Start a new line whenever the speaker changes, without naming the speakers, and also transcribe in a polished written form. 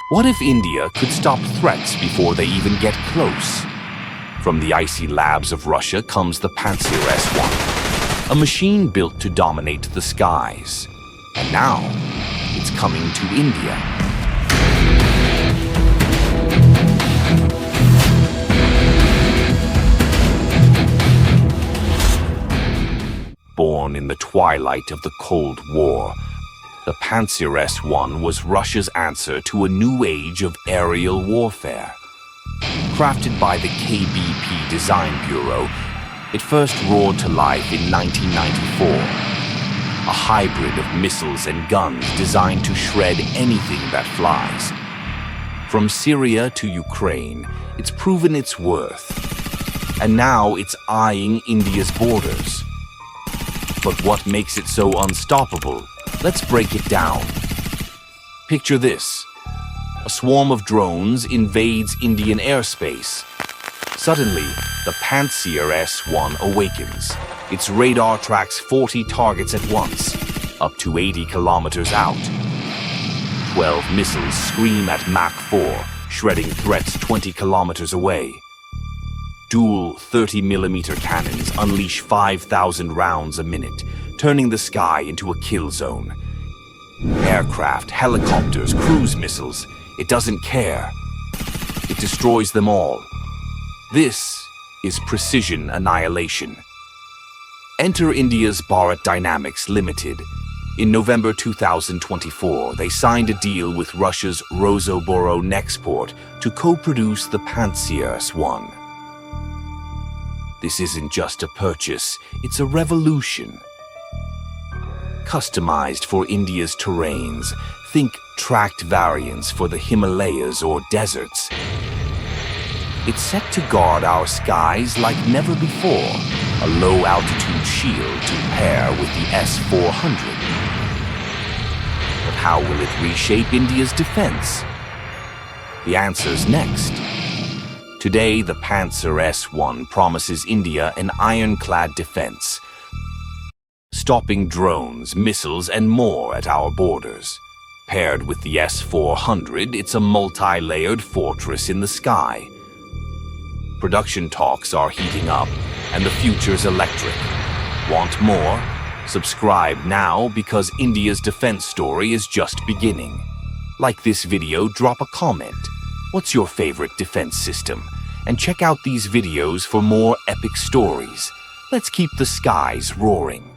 What if India could stop threats before they even get close? From the icy labs of Russia comes the Pantsir-S1, a machine built to dominate the skies. And now, it's coming to India. Born in the twilight of the Cold War, the Pantsir-S1 was Russia's answer to a new age of aerial warfare. Crafted by the KBP Design Bureau, it first roared to life in 1994. A hybrid of missiles and guns designed to shred anything that flies. From Syria to Ukraine, it's proven its worth. And now it's eyeing India's borders. But what makes it so unstoppable? Let's break it down. Picture this. A swarm of drones invades Indian airspace. Suddenly, the Pantsir-S1 awakens. Its radar tracks 40 targets at once, up to 80 kilometers out. 12 missiles scream at Mach 4, shredding threats 20 kilometers away. Dual 30mm cannons unleash 5,000 rounds a minute, turning the sky into a kill zone. Aircraft, helicopters, cruise missiles, it doesn't care. It destroys them all. This is precision annihilation. Enter India's Bharat Dynamics Limited. In November 2024, they signed a deal with Russia's Rosoboronexport to co-produce the Pantsir-S1. This isn't just a purchase, it's a revolution. Customized for India's terrains, think tracked variants for the Himalayas or deserts. It's set to guard our skies like never before, a low-altitude shield to pair with the S-400. But how will it reshape India's defense? The answer's next. Today, the Pantsir-S1 promises India an ironclad defense, stopping drones, missiles, and more at our borders. Paired with the S-400, it's a multi-layered fortress in the sky. Production talks are heating up, and the future's electric. Want more? Subscribe now because India's defense story is just beginning. Like this video, drop a comment. What's your favorite defense system? And check out these videos for more epic stories. Let's keep the skies roaring.